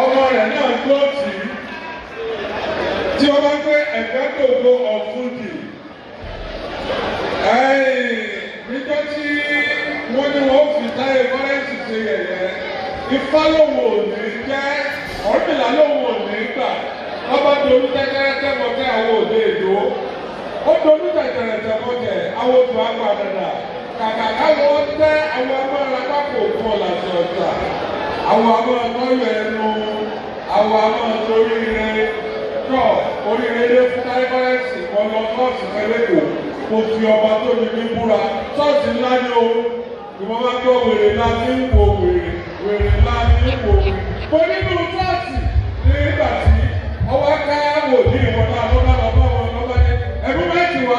ọmọ rẹ̀ náà tó tì í tí wọ́n bá gbé ẹ̀gbẹ́ gbogbo ọ̀fúndì níjọ́ tí wọ́n ní wọ́n fi Táyé Kọ́rẹ́ǹsì ṣe yẹ̀yẹ́ Ifá lòun ò ní jẹ́ Ọ̀rúnmìlà lòun ò ní gbà ọba dolú tẹ́tẹ́rẹ́tẹ́ mọ́tẹ́ àwọn òde èdò ó dolú tẹ̀tẹ̀rẹ̀tẹ̀ mọ́tẹ́ àwọn òtún àgbà dàda kàkà káwọn tẹ́ àwọn amára pápò kan làṣẹ ọ̀tà àwọn amára tọ́yọ̀ ẹnu àwọn amára torí rẹ̀ tọ́ oríire lé fún Táyé Kọ́rẹ́ǹsì kan lọ ṣọ́ọ̀ṣì fẹ́lẹ́kọ̀ọ́ mo fi ọba tó ní ní búra ṣọ́ọ̀ṣì ńlá ní o ìwọ́n bá gbọ́ wèrè ńlá ní ipò wèrè ńlá ní ipò mo nínú ṣọ́ọ̀ṣì nígbà tí ọwọ́ ká wò ní ìwọ̀n náà lọ́ba lọ́ba wọn lọ́ba ní ẹ̀mú méjì wá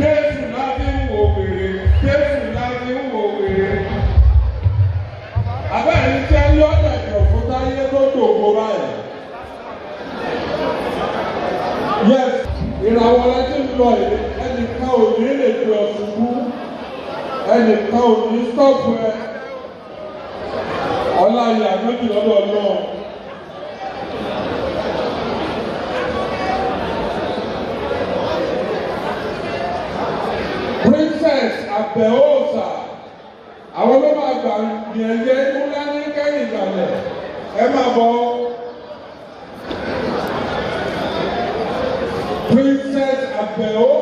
Jésù láti ń wò wèrè Jésù láti ń wò wèrè. Abẹ́rẹ́ tí a yọ ọ̀dẹ̀kẹ̀ fún Táyé tó dògbò báyìí. Yes, ìràwọ̀ láti ń lọ yìí ẹnìkan ò ní lè ju ọ̀ṣùnkú ẹnìkan ò ní stọ́ọ̀pù ẹ ọlá ìyá méjì lọ́dọ̀ náà. Princess Àbẹ̀òòṣà àwọn ló máa gbà gbìyànjẹ ńlá ní kẹ́yìn ìgbàlẹ̀ ẹ máa bọ̀. Princess Àbẹ̀òòṣà.